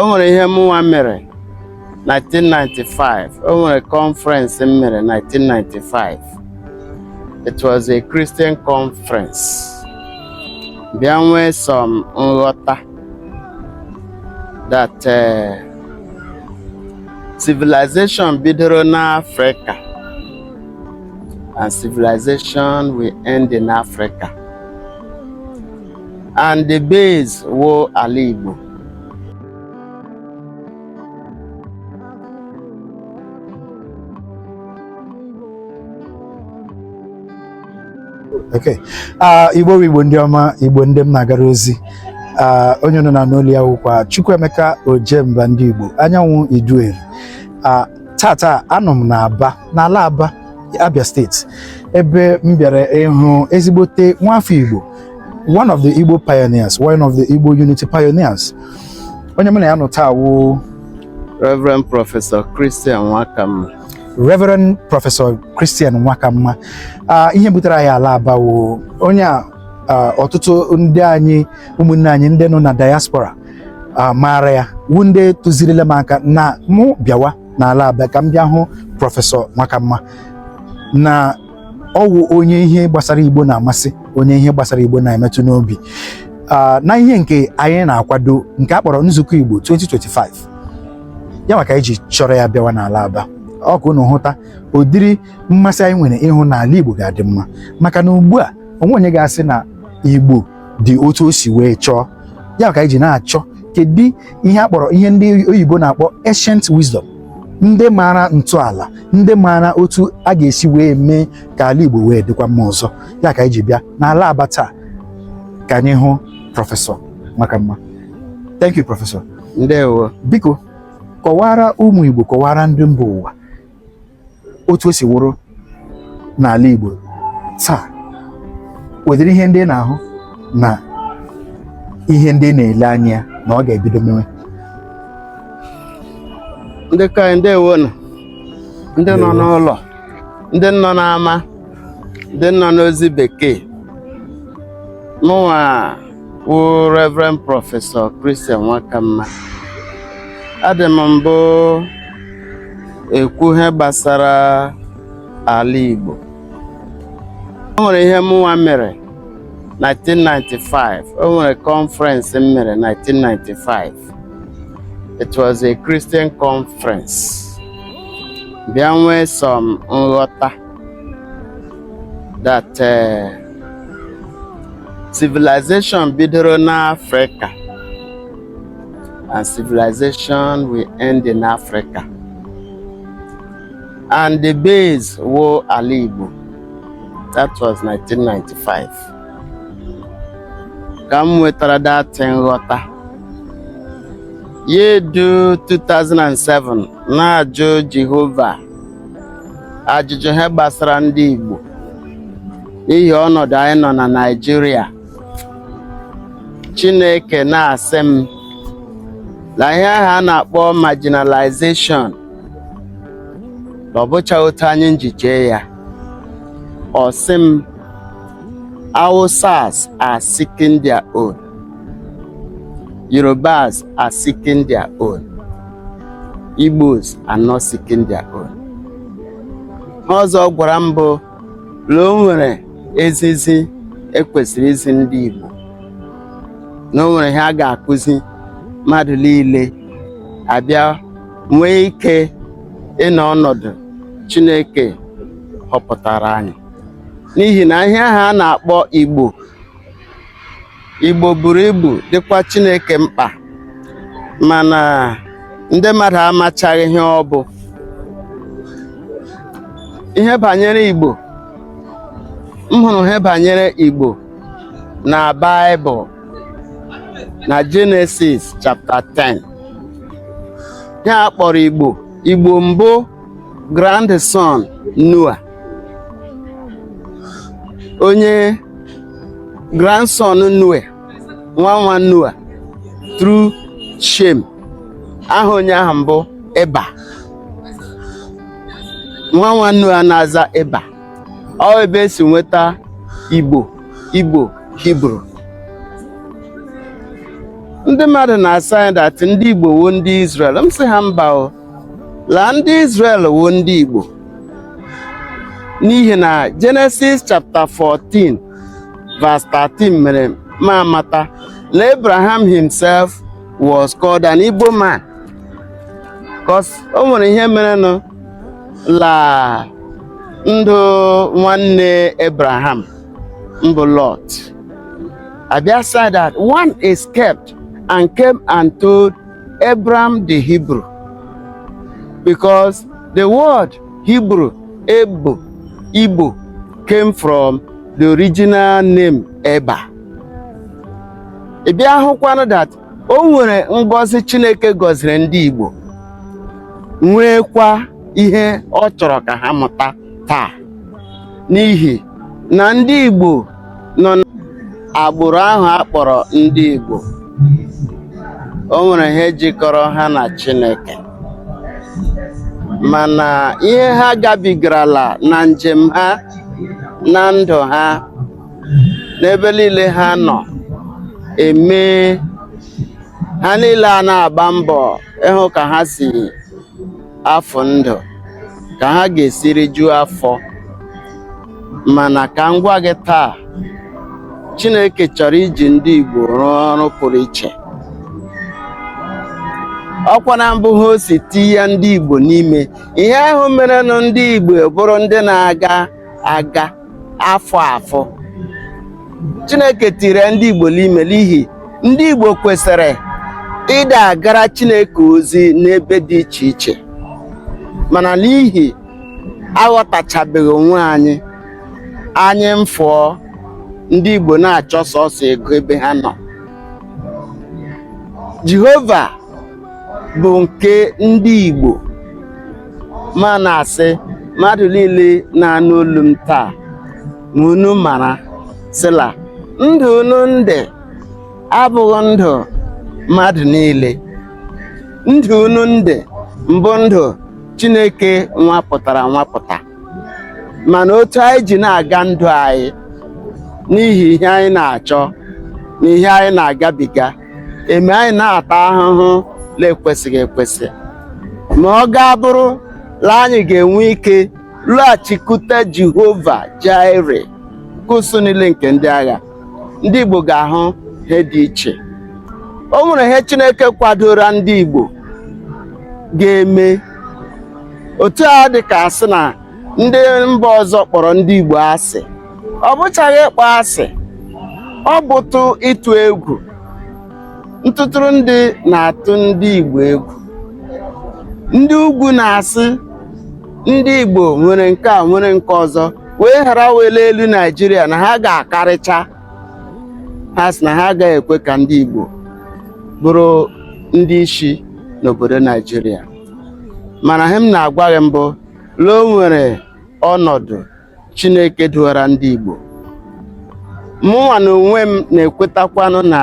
O nwere ihe mụnwa mere 1995. O nwere conference m mere 1995. It was a Christian conference. Bịa nwee some nghọta that civilization bidoro n'Africa and civilization will end in Africa. And the base wo ala Igbo. Okay. Igbo ndị ọma, Igbo ndị m na-agara ozi. Onye nọ na n'olu ya wụkwa Chukwuemeka Ojemba ndị Igbo, anyanwụ Iduere. Tata anọ m n'Aba, n'ala Aba, Abia State. Ebe m bịara ịhụ ezigbote nwafọ Igbo, one of the Igbo pioneers, one of the Igbo unity pioneers. Onye m na ya nọ taa wụ Reverend Professor Christian Nwakamma. Reverend Professor Christian Nwakamma. Ihe butere anyị ala Aba wụ onye ọtụtụ ndị anyị, ụmụnne anyị ndị nọ na diaspora maara ya, wụ ndị tụzirila m aka na mụ bịawa n'ala Aba ka m bịa hụ Professor Nwakamma, na ọwụ onye ihe gbasara Igbo na-amasị, onye ihe gbasara Igbo na-emetụ n'obi. Na ihe nke anyị na-akwado nke a kpọrọ Nzukọ Igbo 2025, ya maka iji chọrọ ya bịawa n'ala Aba. Ọ ka unu hụta ụdịrị mmasị anyị nwere ịhụ na ala Igbo ga-adị mma, maka na ugbu a onwe onye ga-asị na Igbo dị otu o si wee chọọ. Ya ka anyị ji na-achọ kedu ihe a kpọrọ, ihe ndị oyibo na-akpọ ancient wisdom, ndị maara ntọala, ndị maara otu a ga-esi wee mee ka ala Igbo wee dịkwa mma ọzọ. Ya ka anyị ji bịa n'ala Aba taa ka anyị hụ Prọfesọ Nwakamma. Thank you, Prọfesọ. Ndewo. Biko kọwara ụmụ Igbo, kọwara ndị mba ụwa otu o si wụrụ n'ala Igbo taa, wedịrị ihe ndị na-ahụ na ihe ndị na-ele anya na ọ ga-ebido mewe. Ndị ka ndewo nọ, ndị nọ n'ụlọ, ndị nọ n'ama, ndị nọ n'ozi bekee. Mụnwa wụ Reverend Professor Christian Nwakamma. Adị m mbụ ekwu ihe gbasara ala Igbo. O nwere ihe mụnwa mere 1995. O nwere conference m mere 1995. It was a Christian conference. Bịa nwee some nghọta that civilization bidoro n'Africa and civilization will end in Africa. And the base wo ala Igbo. That was 1995. Ka m nwetara that nghọta. Yedu 2007 na-ajụ Jehova ajụjụ ha gbasara ndị Igbo n'ihi ọnọdụ anyị nọ na Nigeria. Chineke na-asị m na ihe ahụ a na-akpọ marginalization na ọ bụcha otu anyị njiche ya. Ọ sị m, Hausas are seeking their own, Yorubas are seeking their own, Igbos are not seeking their own. Ọzọ gwara m bụ na o nwere ezizi ekwesịrị izi ndị Igbo, na o nwere ihe a ga-akụzi mmadụ niile abịa nwee ike ịnọ ọnọdụ Chineke họpụtara anyị. N'ihi na ihe ahụ a na-akpọ Igbo buru ibu, dịkwa Chineke mkpa, mana ndị mmadụ amachaghị ihe ọ bụ. Ihe banyere Igbo, m hụrụ ihe banyere Igbo na Bible, na Genesis chapter 10. Ihe a kpọrọ Igbo mbụ grandson Noah, onye grandson Noah, nwa Noah through Shem. Aha onye ahụ mbụ Eba. Nwa Noah na-aza Eba. Ọ ebe esi nweta Igbo Hebrew. ndị mmadụ na-asị that ndị Igbo wụ ndị Israel. M sị ha mba o, la ndị Israel wụ ndị Igbo, n'ihi na Genesis chapter 14 verse 13 mere ma amata na Abraham himself was called an Igbo man, because o nwere ihe mere nụ la ndụ nwanne Abraham mbụ Lot. Abia said that one escaped and came and told Abraham the Hebrew, because the word Hebrew, Igbo, came from the original name Eba. Ịbịa ahụkwanụ that o nwere ngọzi Chineke gọziri ndị Igbo, nwekwa ihe ọ chọrọ ka ha mụta taa, n'ihi na ndị Igbo nọ n'agbụrụ ahụ akpọrọ ndị Igbo. O nwere ihe jikọrọ ha na Chineke, mana ihe ha gabigarala na njem ha na ndụ ha n'ebe niile ha nọ eme, ha niile a na-agba mbọ ịhụ ka ha si afọ ndụ, ka ha ga-esi rijuo afọ. Mana ka m gwa gị taa, Chineke chọrọ iji ndị Igbo rụọ ọrụ pụrụ iche. Ọkwa na mbụ ha o si tinye ndị Igbo n'ime ihe ahụ mere na ndị Igbo bụrụ ndị na-aga afọ. Chineke tiri ndị Igbo n'ime n'ihi ndị Igbo kwesịrị ịda agara Chineke ozi n'ebe dị iche iche, mana n'ihi aghọtachabeghị onwe anyị mfụọ, ndị Igbo na-achọ sọsọ ego ebe ha nọ. Jehova bụ nke ndị Igbo, ma na-asị mmadụ niile na-anụ olu m taa, ma unu mara sịla ndụ unu ndị abụghị ndụ mmadụ niile. Ndụ unu ndị mbụ ndụ Chineke nwapụta, mana otu anyị ji na-aga ndụ anyị n'ihi ihe anyị na-achọ na ihe anyị na-agabiga eme anyị na-ata ahụhụ na-ekwesịghị ekwesị. Ma ọ ga-abụrụ la anyị ga-enwe ike lọghachikute Jehova Jaire, kusu niile nke ndị agha, ndị Igbo ga-ahụ ihe dị iche. O nwere ihe Chineke kwadoro ndị Igbo ga-eme. Otu a dị ka asị na ndị mba ọzọ kpọrọ ndị Igbo asị. Ọ bụchaghị ịkpọ asị, ọ bụtụ ịtụ egwu. Ntụtụrụ ndị na-atụ ndị Igbo egwu. Ndị ugwu na-asị ndị Igbo nwere nke a nwere nke ọzọ, wee ghara wele elu Naịjirịa na ha ga-akarịcha. Ha sị na ha agaghị ekwe ka ndị Igbo bụrụ ndị isi n'obodo Naịjirịa. Mana ihe m na-agwa gị mbụ, o nwere ọnọdụ Chineke duwara ndị Igbo. Mụnwa na onwe m na-ekwetakwanụ na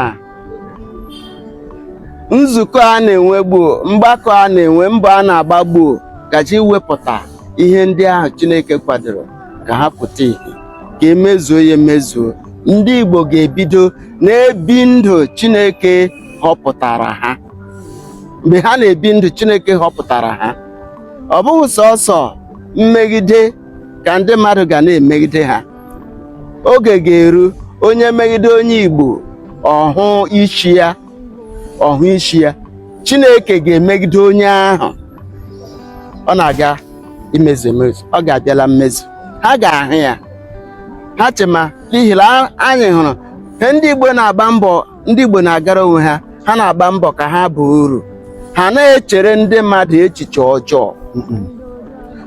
nzukọ a na-enwe gboo, mgbakọ a na-enwe, mbọ a na-agba gboo, gaji wepụta ihe ndị ahụ Chineke kwadoro ka ha pụta ihe, ka emezuo ya emezuo. Ndị Igbo ga-ebido na-ebi ndụ Chineke họpụtara ha. Mgbe ha na-ebi ndụ Chineke họpụtara ha, ọ bụghị sọsọ mmegide ka ndị mmadụ ga na-emegide ha. Oge ga-eru onye megide onye Igbo ọhụ isi ya, Chineke ga-emegide onye ahụ. Ọ na-aga imezu emezu, ọ ga-abịala mmezu. Ha ga-ahụ ya, ha chema n'ihi na anyị hụrụ ihe ndị Igbo na-agba mbọ, ndị Igbo na-agara onwe ha, ha na-agba mbọ ka ha baa uru. Ha na-echere ndị mmadụ echiche ọjọọ,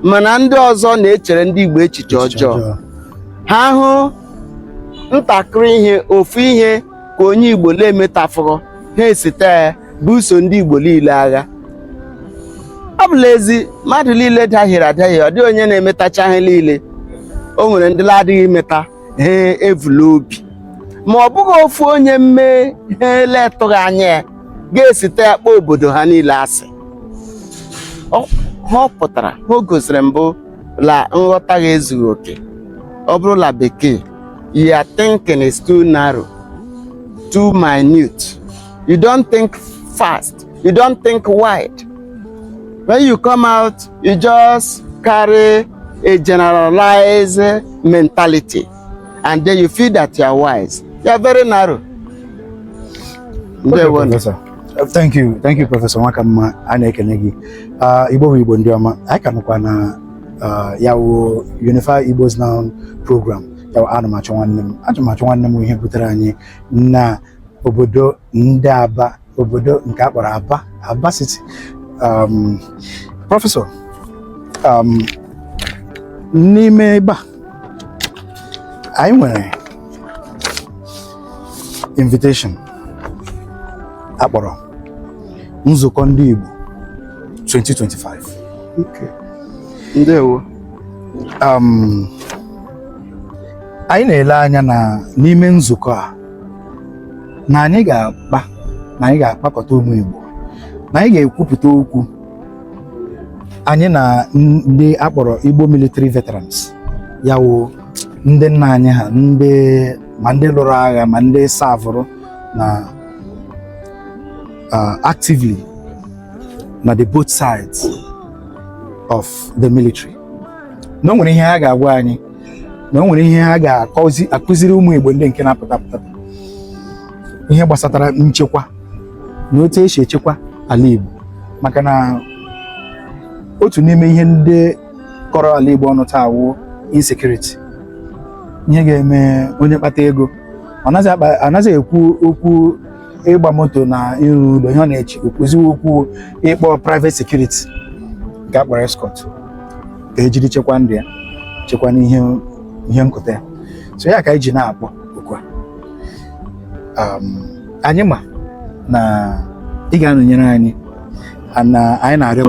mana ndị ọzọ na-echere ndị Igbo echiche ọjọọ. Ha hụ ntakịrị ihe, ofu ihe ka onye Igbo na-emetafụrụ, ha esite ya buso ndị Igbo niile agha. Ọ bụla ezi mmadụ niile dahiere adahie, ọ dị onye na-emetacha ha niile. O nwere ndị na-adịghị emeta ha evula obi, ma ọ bụghị ofu onye mmee ha eletụghị anya ya ga-esite ya kpọọ obodo ha niile asị. Ọ pụtara, o gosiri mbụ la nghọta ga-ezughị oke. Ọ bụrụ la bekee, your thinking is too narrow, too minute. You don't think fast. You don't think wide. When you come out, you just carry a generalized mentality. And then you feel that you are wise. You are very narrow. Okay, Professor. Thank you, Professor Nwakamma. Igbo ndị ọma, anyị ka nọkwa na yawo Unify Igbos Now program. Yawo anụmachọ nwanne m ihe butere anyị na obodo ndị Aba, obodo nke akpọrọ Aba City. Professor, n'ime ebe anyị nwere invitation akpọrọ nzukọ ndị Igbo 2025. Okay. Ndewo. Anyị na-ele anya na n'ime nzukọ a na anyị ga-akpakọta ụmụ Igbo, na anyị ga-ekwupụta okwu anyị na ndị akpọrọ Igbo military veterans, yawo ndị nna anyị ha, ma ndị lụrụ agha ma ndị savụrụ na actively na the both sides of the military. Na o nwere ihe ha ga-agwa anyị, na o nwere ihe ha ga-akụziri ụmụ Igbo ndị nke na-apụta ihe gbasatara nchekwa na otu esi echekwa ala Igbo, maka na otu n'ime ihe ndị kọrọ ala Igbo ọnụ taa wụ insecurity. Ihe ga-eme onye kpata ego anaghị ekwu okwu ịgba moto na ịrụ ụlọ, ihe ọ na-echi okwuziwe okwu ịkpọ private security nke akpọrọ escort ka ejiri chekwa ndụ ya, chekwa n'ihe nkụta ya. So ya ka anyị ji na-akpọ okwu a. Anyị ma na ị ga-anọnyere anyị na anyị na-arịọ